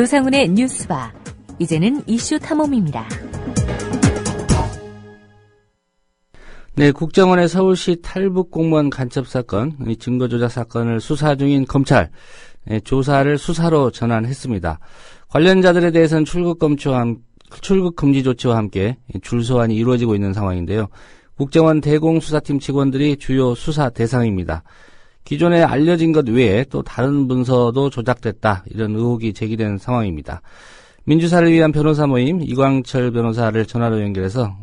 조상훈의 뉴스바. 이제는 이슈 탐험입니다. 네, 국정원의 서울시 탈북 공무원 간첩 사건, 이 증거 조작 사건을 수사 중인 검찰, 조사를 수사로 전환했습니다. 관련자들에 대해서는 출국 금지 조치와 함께 줄 소환이 이루어지고 있는 상황인데요. 국정원 대공수사팀 직원들이 주요 수사 대상입니다. 기존에 알려진 것 외에 또 다른 문서도 조작됐다, 이런 의혹이 제기된 상황입니다. 민주사를 위한 변호사 모임 이광철 변호사를 전화로 연결해서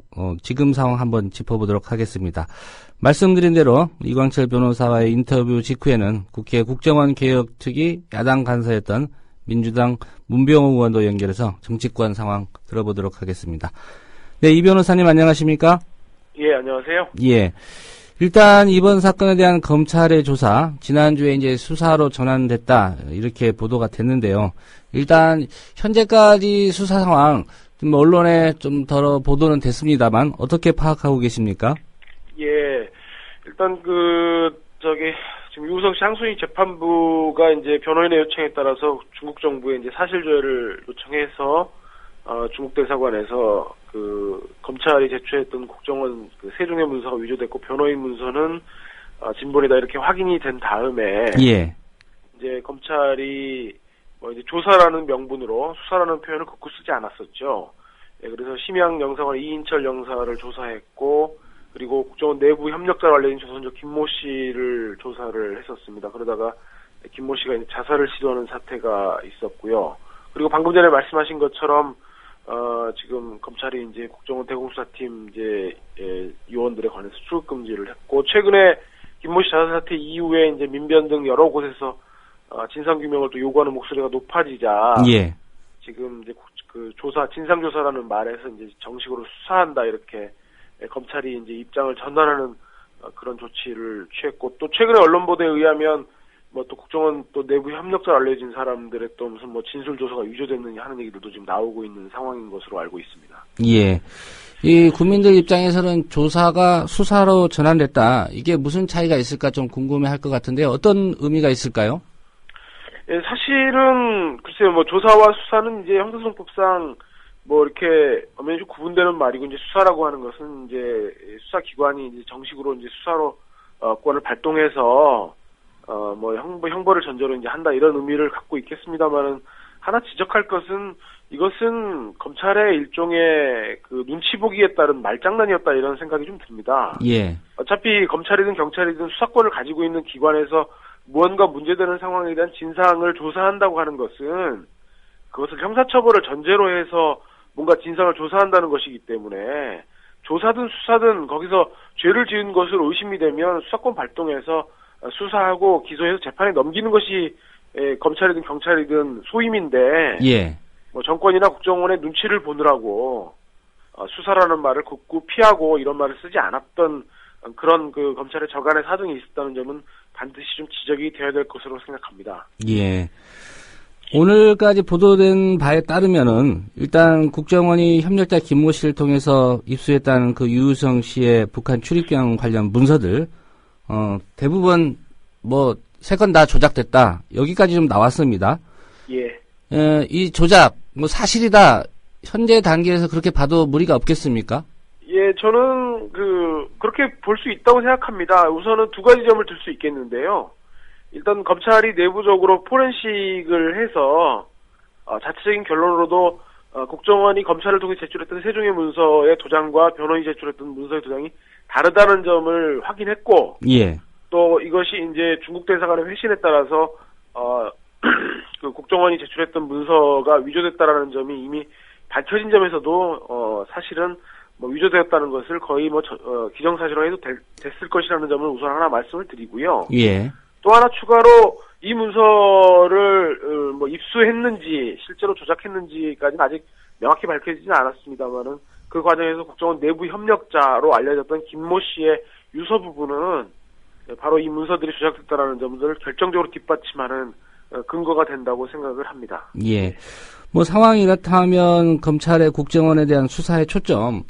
지금 상황 한번 짚어보도록 하겠습니다. 말씀드린 대로 이광철 변호사와의 인터뷰 직후에는 국회 국정원 개혁특위 야당 간사였던 민주당 문병호 의원도 연결해서 정치권 상황 들어보도록 하겠습니다. 네, 이 변호사님 안녕하십니까? 예, 안녕하세요. 예. 일단 이번 사건에 대한 검찰의 조사, 지난주에 이제 수사로 전환됐다, 이렇게 보도가 됐는데요. 일단 현재까지 수사 상황, 좀 언론에 좀 더 보도는 됐습니다만 어떻게 파악하고 계십니까? 예, 일단 지금 유우성 씨 항소인 재판부가 이제 변호인의 요청에 따라서 중국 정부에 이제 사실 조회를 요청해서 중국 대사관에서 검찰이 제출했던 국정원 세종의 문서가 위조됐고 변호인 문서는 진본이다 이렇게 확인이 된 다음에 예. 이제 검찰이 이제 조사라는 명분으로 수사라는 표현을 극구 쓰지 않았었죠. 예, 그래서 심양 영사관 이인철 영사를 조사했고 그리고 국정원 내부 협력자로 알려진 조선족 김모 씨를 조사를 했었습니다. 그러다가 김모 씨가 이제 자살을 시도하는 사태가 있었고요. 그리고 방금 전에 말씀하신 것처럼 지금 검찰이 이제 국정원 대공수사팀 요원들에 관해서 출국 금지를 했고 최근에 김모 씨 자살 사태 이후에 이제 민변 등 여러 곳에서 진상 규명을 또 요구하는 목소리가 높아지자 예. 지금 이제 진상 조사라는 말에서 이제 정식으로 수사한다 이렇게 검찰이 이제 입장을 전달하는 그런 조치를 취했고 또 최근에 언론 보도에 의하면 또 국정원 또 내부 협력자로 알려진 사람들의 또 무슨 진술 조사가 위조됐느냐 하는 얘기들도 지금 나오고 있는 상황인 것으로 알고 있습니다. 예. 이 국민들 입장에서는 조사가 수사로 전환됐다. 이게 무슨 차이가 있을까 좀 궁금해할 것 같은데 어떤 의미가 있을까요? 예, 사실은 글쎄요, 조사와 수사는 이제 형사소송법상 이렇게 엄연히 구분되는 말이고 이제 수사라고 하는 것은 이제 수사기관이 이제 정식으로 이제 수사로 권을 발동해서 형벌을 전제로 이제 한다 이런 의미를 갖고 있겠습니다만은 하나 지적할 것은 이것은 검찰의 일종의 눈치 보기에 따른 말장난이었다 이런 생각이 좀 듭니다. 예. 어차피 검찰이든 경찰이든 수사권을 가지고 있는 기관에서 무언가 문제되는 상황에 대한 진상을 조사한다고 하는 것은 그것을 형사처벌을 전제로 해서 뭔가 진상을 조사한다는 것이기 때문에 조사든 수사든 거기서 죄를 지은 것으로 의심이 되면 수사권 발동해서 수사하고 기소해서 재판에 넘기는 것이 검찰이든 경찰이든 소임인데 예. 정권이나 국정원의 눈치를 보느라고 수사라는 말을 극구 피하고 이런 말을 쓰지 않았던 그런 검찰의 저간의 사정이 있었다는 점은 반드시 좀 지적이 되어야 될 것으로 생각합니다. 예. 오늘까지 보도된 바에 따르면은 일단 국정원이 협력자 김모 씨를 통해서 입수했다는 유우성 씨의 북한 출입경 관련 문서들 대부분 세 건 다 조작됐다. 여기까지 좀 나왔습니다. 예. 이 조작 사실이다. 현재 단계에서 그렇게 봐도 무리가 없겠습니까? 예, 저는 그렇게 볼 수 있다고 생각합니다. 우선은 두 가지 점을 들 수 있겠는데요. 일단 검찰이 내부적으로 포렌식을 해서 자체적인 결론으로도 국정원이 검찰을 통해 제출했던 세종의 문서의 도장과 변호인이 제출했던 문서의 도장이 다르다는 점을 확인했고, 예. 또 이것이 이제 중국 대사관의 회신에 따라서 국정원이 제출했던 문서가 위조됐다라는 점이 이미 밝혀진 점에서도 사실은 위조되었다는 것을 거의 기정사실화 해도 됐을 것이라는 점을 우선 하나 말씀을 드리고요. 예. 또 하나 추가로 이 문서를 입수했는지 실제로 조작했는지까지는 아직 명확히 밝혀지지는 않았습니다만은 그 과정에서 국정원 내부 협력자로 알려졌던 김모 씨의 유서 부분은 바로 이 문서들이 조작됐다라는 점들을 결정적으로 뒷받침하는 근거가 된다고 생각을 합니다. 예. 상황이 이렇다면 검찰의 국정원에 대한 수사의 초점,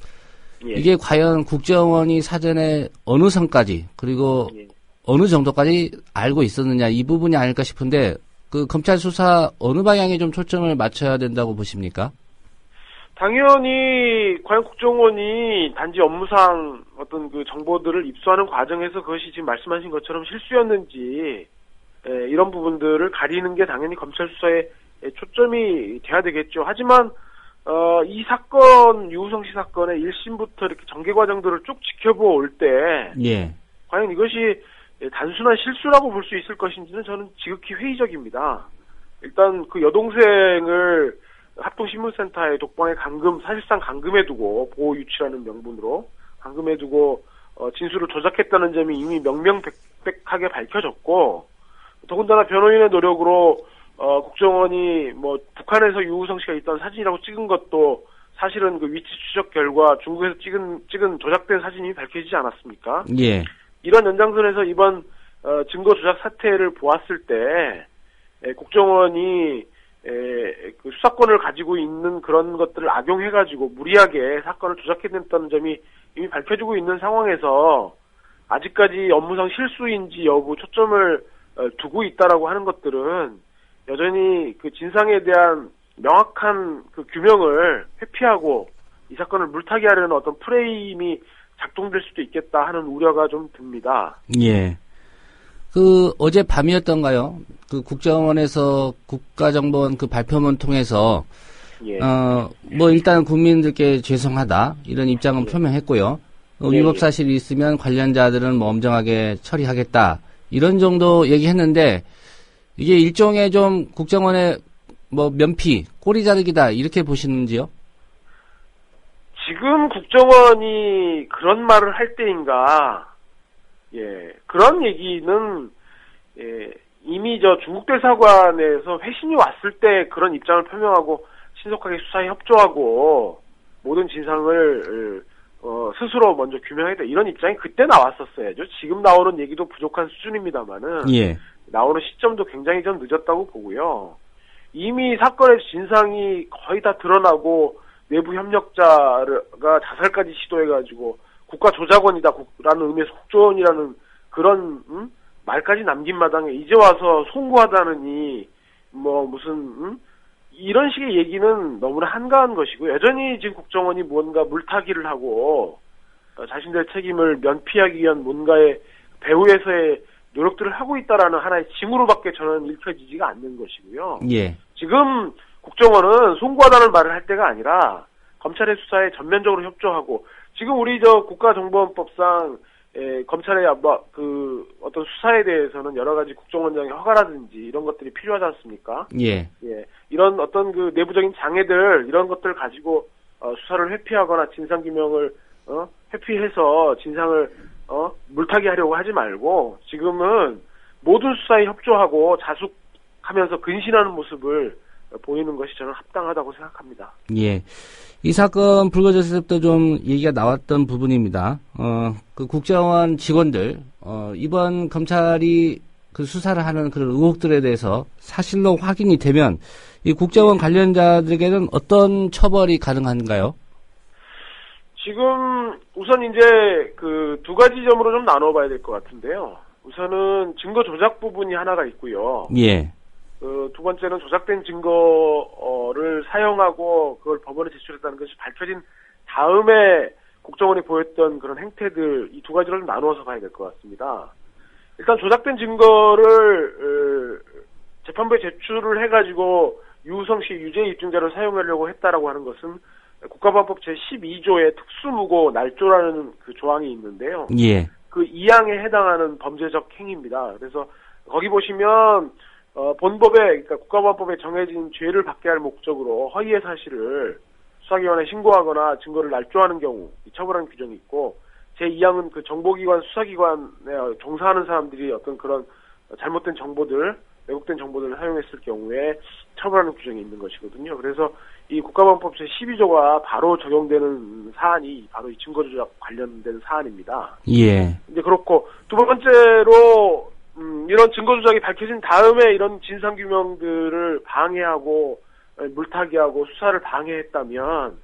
예. 이게 과연 국정원이 사전에 어느 선까지 그리고 예. 어느 정도까지 알고 있었느냐 이 부분이 아닐까 싶은데 그 검찰 수사 어느 방향에 좀 초점을 맞춰야 된다고 보십니까? 당연히 과연 국정원이 단지 업무상 어떤 그 정보들을 입수하는 과정에서 그것이 지금 말씀하신 것처럼 실수였는지 이런 부분들을 가리는 게 당연히 검찰 수사의 초점이 돼야 되겠죠. 하지만 이 사건 유우성 씨 사건의 1심부터 이렇게 전개 과정들을 쭉 지켜볼 때 예. 과연 이것이 단순한 실수라고 볼 수 있을 것인지는 저는 지극히 회의적입니다. 일단 그 여동생을 합동신문센터의 독방에 사실상 감금해 두고 보호 유치라는 명분으로 감금해 두고 진술을 조작했다는 점이 이미 명명백백하게 밝혀졌고, 더군다나 변호인의 노력으로 국정원이 뭐 북한에서 유우성 씨가 있던 사진이라고 찍은 것도 사실은 그 위치 추적 결과 중국에서 찍은 조작된 사진이 밝혀지지 않았습니까? 예. 이런 연장선에서 이번 증거 조작 사태를 보았을 때 국정원이 그 수사권을 가지고 있는 그런 것들을 악용해가지고 무리하게 사건을 조작해냈다는 점이 이미 밝혀지고 있는 상황에서 아직까지 업무상 실수인지 여부 초점을 두고 있다라고 하는 것들은 여전히 그 진상에 대한 명확한 그 규명을 회피하고 이 사건을 물타기 하려는 어떤 프레임이 작동될 수도 있겠다 하는 우려가 좀 듭니다. 예. 그 어제 밤이었던가요? 그 국정원에서 국가정보원 그 발표문 통해서 예. 뭐 일단 국민들께 죄송하다 이런 입장은 표명했고요. 위법 사실이 있으면 관련자들은 뭐 엄정하게 처리하겠다 이런 정도 얘기했는데 이게 일종의 좀 국정원의 뭐 면피, 꼬리 자르기다 이렇게 보시는지요? 지금 국정원이 그런 말을 할 때인가? 예, 그런 얘기는 이미 중국 대사관에서 회신이 왔을 때 그런 입장을 표명하고 신속하게 수사에 협조하고 모든 진상을 스스로 먼저 규명해야 돼 이런 입장이 그때 나왔었어야죠. 지금 나오는 얘기도 부족한 수준입니다만은 예. 나오는 시점도 굉장히 좀 늦었다고 보고요. 이미 사건의 진상이 거의 다 드러나고 내부 협력자가 자살까지 시도해가지고 국가 조작원이다라는 의미에서 국조원이라는 그런 말까지 남긴 마당에 이제 와서 송구하다느니 뭐 무슨 이런 식의 얘기는 너무나 한가한 것이고 여전히 지금 국정원이 뭔가 물타기를 하고 자신들의 책임을 면피하기 위한 뭔가의 배후에서의 노력들을 하고 있다라는 하나의 징후로밖에 저는 읽혀지지가 않는 것이고요. 예. 지금 국정원은 송구하다는 말을 할 때가 아니라 검찰의 수사에 전면적으로 협조하고 지금 우리 국가정보원법상 검찰의 어떤 수사에 대해서는 여러 가지 국정원장의 허가라든지 이런 것들이 필요하지 않습니까? 예. 예. 이런 어떤 그 내부적인 장애들 이런 것들 가지고 수사를 회피하거나 진상규명을 회피해서 진상을 물타기 하려고 하지 말고 지금은 모든 수사에 협조하고 자숙하면서 근신하는 모습을 보이는 것이 저는 합당하다고 생각합니다. 예. 이 사건 불거졌을 때부터 좀 얘기가 나왔던 부분입니다. 그 국정원 직원들, 이번 검찰이 그 수사를 하는 그런 의혹들에 대해서 사실로 확인이 되면 이 국정원 관련자들에게는 어떤 처벌이 가능한가요? 지금 우선 이제 그 두 가지 점으로 좀 나눠봐야 될 것 같은데요. 우선은 증거 조작 부분이 하나가 있고요. 예. 두 번째는 조작된 증거를 사용하고 그걸 법원에 제출했다는 것이 밝혀진 다음에 국정원이 보였던 그런 행태들 이 두 가지를 나누어서 봐야 될 것 같습니다. 일단 조작된 증거를 재판부에 제출을 해가지고 유우성 씨 유죄 입증자를 사용하려고 했다라고 하는 것은 국가보안법 제12조의 특수무고 날조라는 그 조항이 있는데요. 예. 그 2항에 해당하는 범죄적 행위입니다. 그래서 거기 보시면 본법에 그러니까 국가보안법에 정해진 죄를 받게 할 목적으로 허위의 사실을 수사기관에 신고하거나 증거를 날조하는 경우 처벌하는 규정이 있고 제2항은 그 정보기관 수사기관에 종사하는 사람들이 어떤 그런 잘못된 정보들 왜곡된 정보들을 사용했을 경우에 처벌하는 규정이 있는 것이거든요. 그래서 이 국가보안법 제12조가 바로 적용되는 사안이 바로 이 증거조작 관련된 사안입니다. 예. 이제 그렇고 두 번째로 이런 증거조작이 밝혀진 다음에 이런 진상규명들을 방해하고 물타기하고 수사를 방해했다면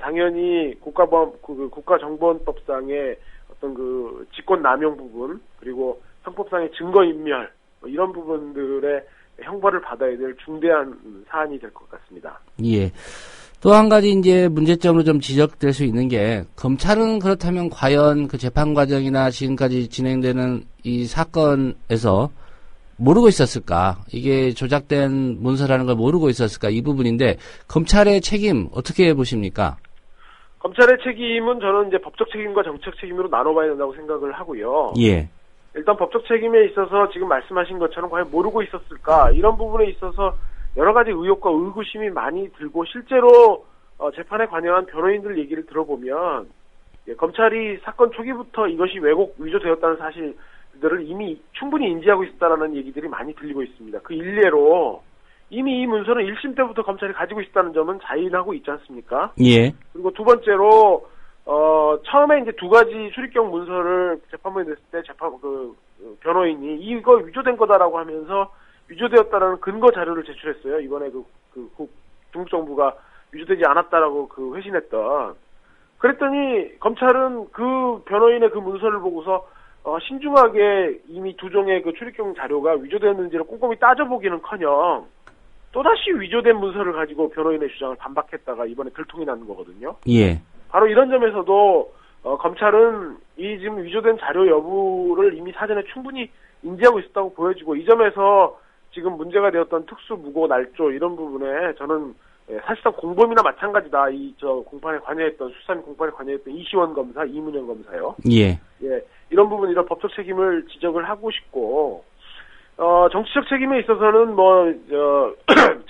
당연히 국가정보원법상의 어떤 그 직권남용 부분 그리고 형법상의 증거인멸 이런 부분들에 형벌을 받아야 될 중대한 사안이 될 것 같습니다. 예. 또 한 가지 이제 문제점으로 좀 지적될 수 있는 게 검찰은 그렇다면 과연 그 재판 과정이나 지금까지 진행되는 이 사건에서 모르고 있었을까? 이게 조작된 문서라는 걸 모르고 있었을까? 이 부분인데 검찰의 책임 어떻게 보십니까? 검찰의 책임은 저는 이제 법적 책임과 정치적 책임으로 나눠봐야 된다고 생각을 하고요. 예. 일단 법적 책임에 있어서 지금 말씀하신 것처럼 과연 모르고 있었을까? 이런 부분에 있어서 여러 가지 의혹과 의구심이 많이 들고 실제로 재판에 관여한 변호인들 얘기를 들어보면 검찰이 사건 초기부터 이것이 왜곡 위조되었다는 사실들을 이미 충분히 인지하고 있었다는 얘기들이 많이 들리고 있습니다. 그 일례로 이미 이 문서는 1심 때부터 검찰이 가지고 있다는 점은 자인하고 있지 않습니까? 예. 그리고 두 번째로 처음에 이제 두 가지 출입경 문서를 재판부에 냈을 때 변호인이 이거 위조된 거다라고 하면서 위조되었다라는 근거 자료를 제출했어요. 이번에 중국 정부가 위조되지 않았다라고 회신했던. 그랬더니 검찰은 그 변호인의 그 문서를 보고서 신중하게 이미 두 종의 그 출입경 자료가 위조되었는지를 꼼꼼히 따져보기는커녕 또다시 위조된 문서를 가지고 변호인의 주장을 반박했다가 이번에 들통이 난 거거든요. 예. 바로 이런 점에서도 검찰은 이 지금 위조된 자료 여부를 이미 사전에 충분히 인지하고 있었다고 보여지고 이 점에서 지금 문제가 되었던 특수 무고 날조 이런 부분에 저는 사실상 공범이나 마찬가지다. 공판에 관여했던 수사민 공판에 관여했던 이시원 검사, 이문영 검사요. 예. 예, 이런 부분 이런 법적 책임을 지적을 하고 싶고 정치적 책임에 있어서는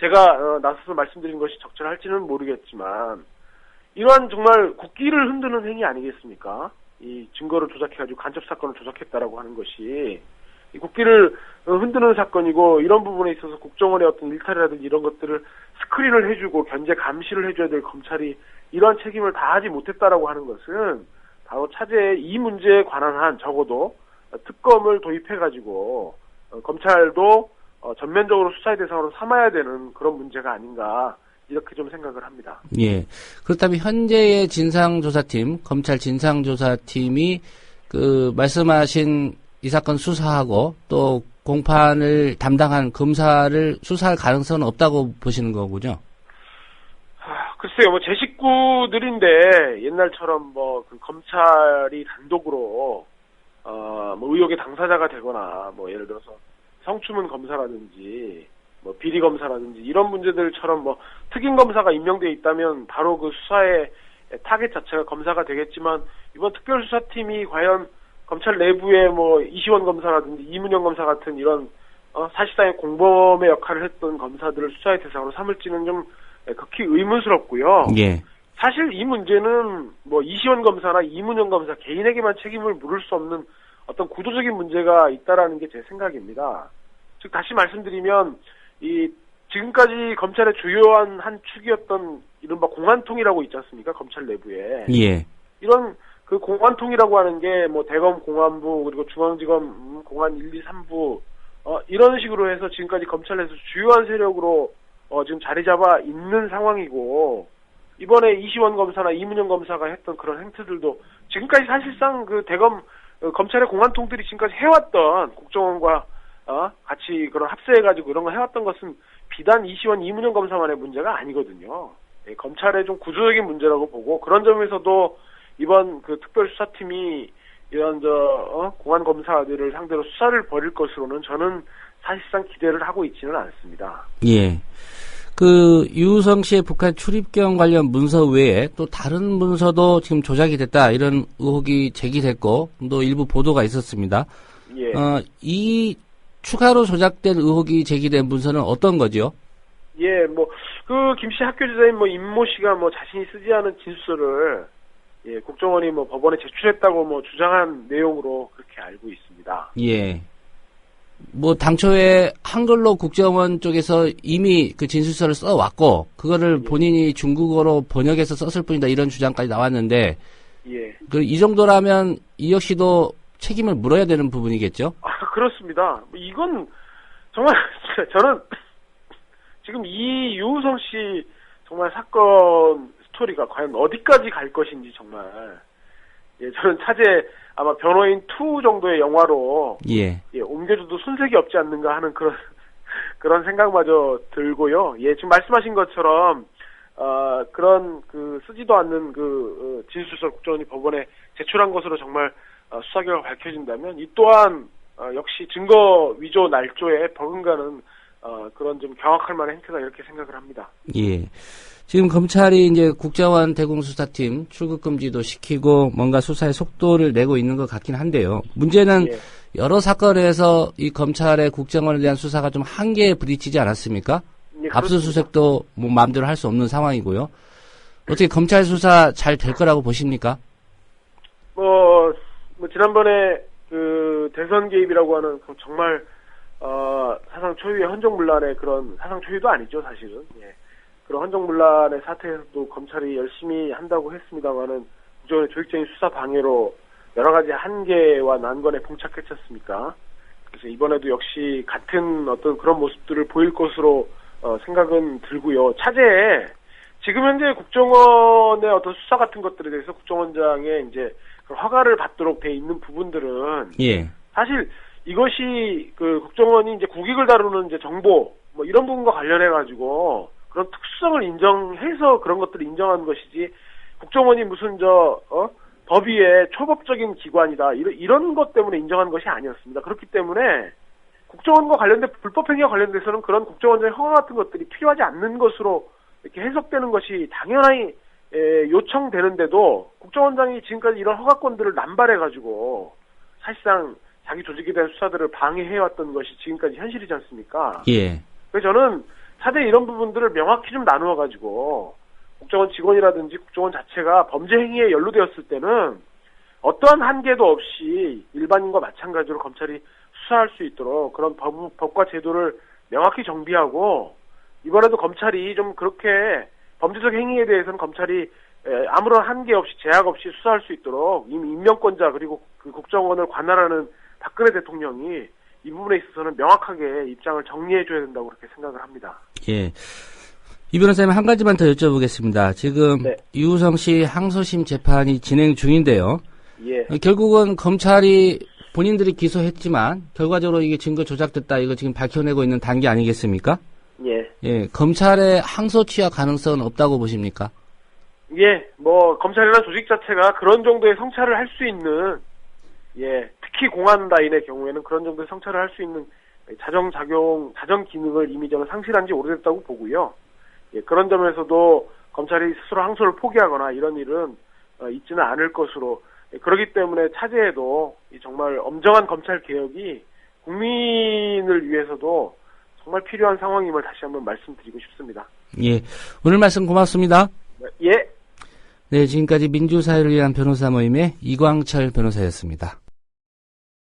제가 나서서 말씀드린 것이 적절할지는 모르겠지만 이러한 정말 국기를 흔드는 행위 아니겠습니까? 이 증거를 조작해가지고 간첩 사건을 조작했다라고 하는 것이 이 국기를 흔드는 사건이고 이런 부분에 있어서 국정원의 어떤 일탈이라든지 이런 것들을 스크린을 해주고 견제 감시를 해줘야 될 검찰이 이러한 책임을 다하지 못했다라고 하는 것은 바로 차제에 이 문제에 관한 한 적어도 특검을 도입해가지고 검찰도 전면적으로 수사의 대상으로 삼아야 되는 그런 문제가 아닌가 이렇게 좀 생각을 합니다. 예. 그렇다면 현재의 진상조사팀, 검찰 진상조사팀이 말씀하신 이 사건 수사하고 또 공판을 담당한 검사를 수사할 가능성은 없다고 보시는 거군요. 글쎄요, 제 식구들인데 옛날처럼 검찰이 단독으로 의혹의 당사자가 되거나 예를 들어서 성추문 검사라든지 비리 검사라든지 이런 문제들처럼 특임 검사가 임명돼 있다면 바로 그 수사의 타겟 자체가 검사가 되겠지만 이번 특별수사팀이 과연 검찰 내부에 이시원 검사라든지 이문영 검사 같은 이런 사실상의 공범의 역할을 했던 검사들을 수사의 대상으로 삼을지는 좀 극히 의문스럽고요. 예. 사실 이 문제는 이시원 검사나 이문영 검사 개인에게만 책임을 물을 수 없는 어떤 구조적인 문제가 있다라는 게 제 생각입니다. 즉 다시 말씀드리면 지금까지 검찰의 주요한 한 축이었던 이른바 공안통이라고 있지 않습니까? 검찰 내부에. 예. 이런 그 공안통이라고 하는 게 대검 공안부 그리고 중앙지검 공안 1, 2, 3부 이런 식으로 해서 지금까지 검찰 내에서 주요한 세력으로 지금 자리 잡아 있는 상황이고 이번에 이시원 검사나 이문영 검사가 했던 그런 행태들도 지금까지 사실상 그 대검 검찰의 공안통들이 지금까지 해왔던 국정원과 같이 그런 합세해가지고 이런 거 해왔던 것은 비단 이시원 이문영 검사만의 문제가 아니거든요. 예, 검찰의 좀 구조적인 문제라고 보고 그런 점에서도 이번 그 특별수사팀이 이런 공안 검사들을 상대로 수사를 벌일 것으로는 저는 사실상 기대를 하고 있지는 않습니다. 예. 유우성 씨의 북한 출입경 관련 문서 외에 또 다른 문서도 지금 조작이 됐다 이런 의혹이 제기됐고 또 일부 보도가 있었습니다. 예. 이 추가로 조작된 의혹이 제기된 문서는 어떤 거죠? 예, 김씨 학교지사인 임모 씨가 자신이 쓰지 않은 진술을 국정원이 법원에 제출했다고 주장한 내용으로 그렇게 알고 있습니다. 예. 당초에 한글로 국정원 쪽에서 이미 그 진술서를 써왔고, 그거를 본인이 중국어로 번역해서 썼을 뿐이다, 이런 주장까지 나왔는데, 예. 이 정도라면 이 역시도 책임을 물어야 되는 부분이겠죠? 그렇습니다. 이건 정말 저는 지금 이 유우성 씨 정말 사건 스토리가 과연 어디까지 갈 것인지 정말 저는 차제 아마 변호인 2 정도의 영화로 옮겨줘도 손색이 없지 않는가 하는 그런 그런 생각마저 들고요. 예, 지금 말씀하신 것처럼 그런 쓰지도 않는 진술서 국정원이 법원에 제출한 것으로 정말 수사 결과가 밝혀진다면 이 또한 역시 증거 위조 날조에 버금가는 그런 좀 경악할 만한 행태다 이렇게 생각을 합니다. 예. 지금 검찰이 이제 국정원 대공수사팀 출국 금지도 시키고 뭔가 수사의 속도를 내고 있는 것 같긴 한데요. 문제는 예. 여러 사건에서 이 검찰의 국정원에 대한 수사가 좀 한계에 부딪히지 않았습니까? 예, 압수수색도 뭐 마음대로 할 수 없는 상황이고요. 어떻게 검찰 수사 잘 될 거라고 보십니까? 뭐 지난번에 대선 개입이라고 하는 정말 사상 초유의 헌정문란의 그런 사상 초유도 아니죠 사실은. 예. 그런 헌정문란의 사태에서도 검찰이 열심히 한다고 했습니다만은 국정원의 조직적인 수사 방해로 여러 가지 한계와 난관에 봉착했지 않습니까? 그래서 이번에도 역시 같은 어떤 그런 모습들을 보일 것으로 생각은 들고요. 차제에 지금 현재 국정원의 어떤 수사 같은 것들에 대해서 국정원장의 이제 허가를 받도록 돼 있는 부분들은 예. 사실 이것이 국정원이 이제 국익을 다루는 이제 정보 뭐 이런 부분과 관련해 가지고 그런 특수성을 인정해서 그런 것들을 인정한 것이지 국정원이 무슨 법 위에 초법적인 기관이다 이런 것 때문에 인정한 것이 아니었습니다. 그렇기 때문에 국정원과 관련된 불법 행위와 관련돼서는 그런 국정원장의 허가 같은 것들이 필요하지 않는 것으로 이렇게 해석되는 것이 당연히 요청되는데도 국정원장이 지금까지 이런 허가권들을 남발해가지고 사실상 자기 조직에 대한 수사들을 방해해왔던 것이 지금까지 현실이지 않습니까? 예. 그래서 저는 차제 이런 부분들을 명확히 좀 나누어가지고 국정원 직원이라든지 국정원 자체가 범죄 행위에 연루되었을 때는 어떠한 한계도 없이 일반인과 마찬가지로 검찰이 수사할 수 있도록 그런 법과 제도를 명확히 정비하고 이번에도 검찰이 좀 그렇게 범죄적 행위에 대해서는 검찰이 아무런 한계 없이 제약 없이 수사할 수 있도록 이미 임명권자 그리고 그 국정원을 관할하는 박근혜 대통령이 이 부분에 있어서는 명확하게 입장을 정리해줘야 된다고 그렇게 생각을 합니다. 예. 이 변호사님 한 가지만 더 여쭤보겠습니다. 지금 네. 유우성 씨 항소심 재판이 진행 중인데요. 예. 결국은 검찰이 본인들이 기소했지만 결과적으로 이게 증거 조작됐다 이거 지금 밝혀내고 있는 단계 아니겠습니까? 예. 예. 검찰의 항소 취하 가능성은 없다고 보십니까? 예. 검찰이라는 조직 자체가 그런 정도의 성찰을 할 수 있는 특히 공안라인의 경우에는 그런 정도의 성찰을 할 수 있는 자정 기능을 이미 저는 상실한 지 오래됐다고 보고요. 예, 그런 점에서도 검찰이 스스로 항소를 포기하거나 이런 일은 있지는 않을 것으로 그렇기 때문에 차제에도 정말 엄정한 검찰 개혁이 국민을 위해서도 정말 필요한 상황임을 다시 한번 말씀드리고 싶습니다. 예, 오늘 말씀 고맙습니다. 예. 네, 지금까지 민주사회를 위한 변호사 모임의 이광철 변호사였습니다.